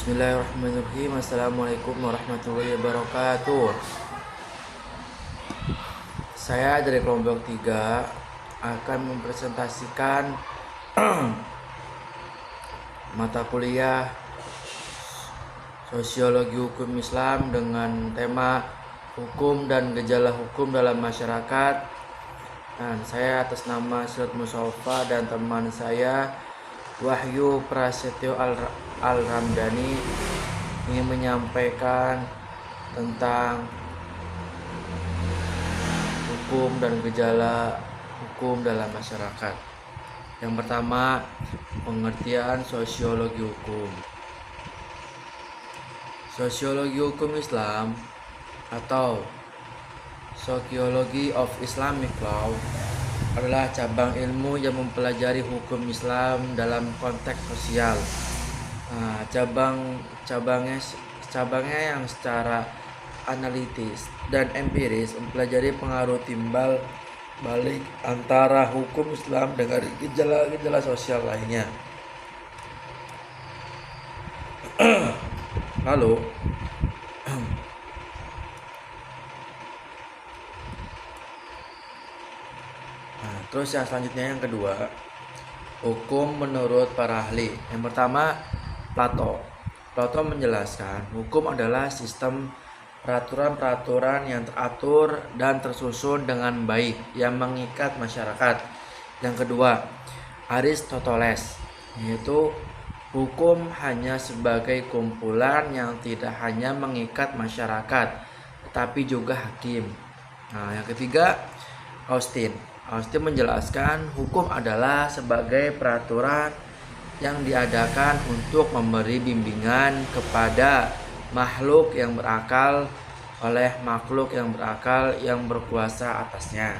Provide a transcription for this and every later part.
Bismillahirrahmanirrahim. Assalamualaikum warahmatullahi wabarakatuh. Saya dari kelompok 3 akan mempresentasikan mata kuliah Sosiologi Hukum Islam dengan tema hukum dan gejala hukum dalam masyarakat. Dan saya atas nama Syed Musofa dan teman saya Wahyu Prasetyo Al-Ramdhani ingin menyampaikan tentang hukum dan gejala hukum dalam masyarakat. Yang pertama, pengertian sosiologi hukum. Sosiologi hukum Islam atau Sociology of Islamic Law adalah cabang ilmu yang mempelajari hukum Islam dalam konteks sosial. Cabangnya yang secara analitis dan empiris mempelajari pengaruh timbal balik antara hukum Islam dengan gejala-gejala sosial lainnya. Lalu, terus yang selanjutnya yang kedua, hukum menurut para ahli. Yang pertama, Plato. Plato menjelaskan hukum adalah sistem peraturan-peraturan yang teratur dan tersusun dengan baik yang mengikat masyarakat. Yang kedua, Aristoteles, yaitu hukum hanya sebagai kumpulan yang tidak hanya mengikat masyarakat tetapi juga hakim. Yang ketiga, Austin menjelaskan hukum adalah sebagai peraturan yang diadakan untuk memberi bimbingan kepada makhluk yang berakal oleh makhluk yang berakal yang berkuasa atasnya.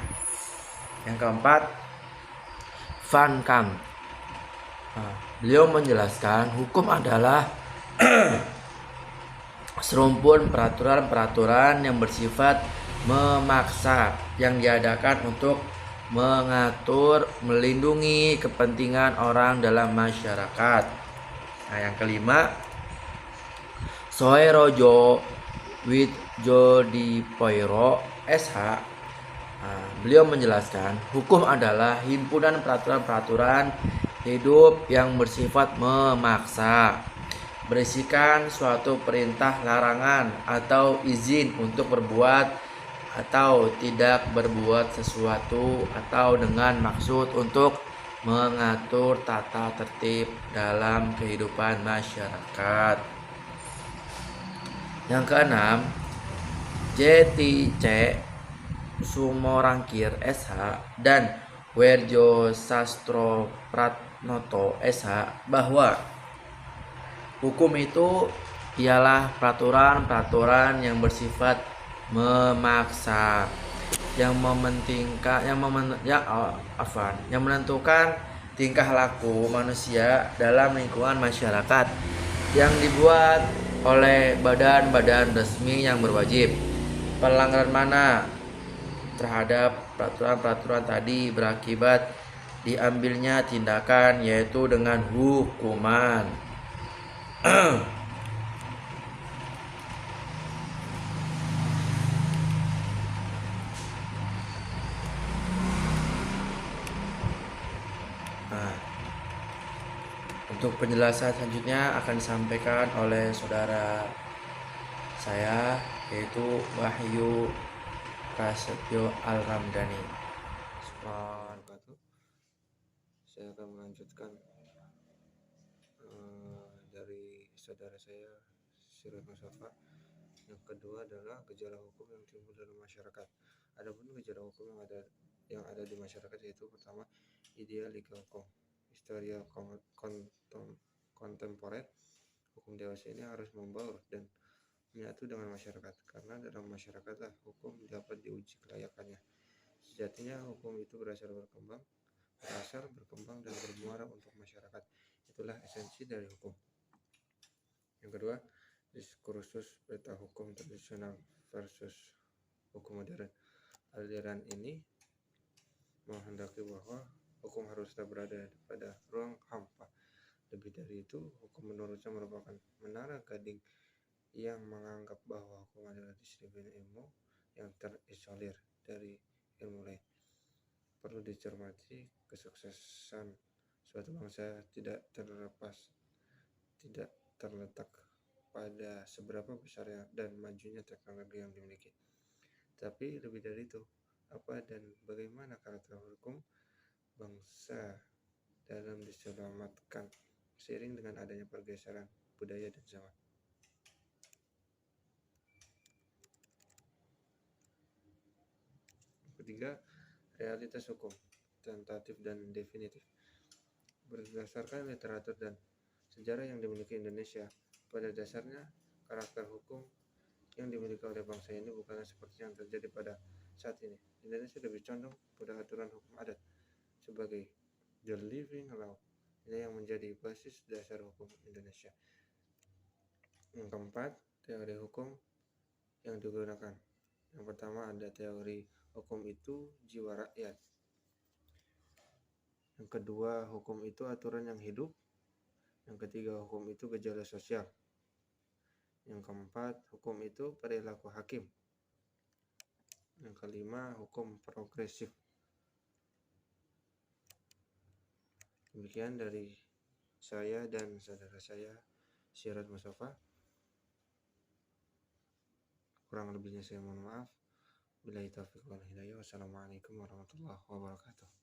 Yang keempat, Van Kamp. Beliau menjelaskan hukum adalah serumpun peraturan-peraturan yang bersifat memaksa yang diadakan untuk mengatur, melindungi kepentingan orang dalam masyarakat. Yang kelima, Soerojo Widjodipoiro SH. Beliau menjelaskan hukum adalah himpunan peraturan-peraturan hidup yang bersifat memaksa, berisikan suatu perintah larangan atau izin untuk berbuat atau tidak berbuat sesuatu atau dengan maksud untuk mengatur tata tertib dalam kehidupan masyarakat. Yang keenam, JTC Sumorangkir SH dan Werjo Sastro Pratnoto SH bahwa hukum itu ialah peraturan-peraturan yang bersifat memaksa yang menentukan tingkah laku manusia dalam lingkungan masyarakat yang dibuat oleh badan-badan resmi yang berwajib. Pelanggaran mana terhadap peraturan-peraturan tadi berakibat diambilnya tindakan, yaitu dengan hukuman. Untuk penjelasan selanjutnya akan disampaikan oleh saudara saya, yaitu Wahyu Prasetyo Al-Ramdhani. Saya akan melanjutkan dari saudara saya Syed Musofa. Yang kedua adalah gejala hukum yang timbul dalam masyarakat. Adapun gejala hukum yang ada di masyarakat yaitu pertama, ideal legal form, historia kontemporer. Hukum dewasa ini harus membaur dan menyatu dengan masyarakat, karena dalam masyarakatlah hukum dapat diuji kelayakannya. Sejatinya hukum itu berasal, berkembang dan bermuara untuk masyarakat. Itulah esensi dari hukum. Yang kedua, diskursus peta hukum tradisional versus hukum modern. Aliran ini menghendaki bahwa hukum haruslah berada pada ruang hampa Lebih dari itu, hukum menurut saya merupakan menara gading yang menganggap bahwa hukum adalah disiplin ilmu yang terisolir dari ilmu lain. Perlu dicermati, kesuksesan suatu bangsa tidak terletak pada seberapa besarnya dan majunya teknologi yang dimiliki, tapi lebih dari itu, apa dan bagaimana karakter hukum bangsa dalam diselamatkan seiring dengan adanya pergeseran budaya dan zaman. Ketiga, realitas hukum, tentatif dan definitif. Berdasarkan literatur dan sejarah yang dimiliki Indonesia, pada dasarnya karakter hukum yang dimiliki oleh bangsa ini bukanlah seperti yang terjadi pada saat ini. Indonesia lebih condong pada aturan hukum adat sebagai the living law, ini yang menjadi basis dasar hukum Indonesia. Yang keempat, teori hukum yang digunakan. Yang pertama ada teori hukum itu jiwa rakyat. Yang kedua, hukum itu aturan yang hidup. Yang ketiga, hukum itu gejala sosial. Yang keempat, hukum itu perilaku hakim. Yang kelima, hukum progresif. Demikian dari saya dan saudara saya, Syirat Mustafa. Kurang lebihnya saya mohon maaf. Billahi taufiq wal hidayah. Wassalamualaikum warahmatullahi wabarakatuh.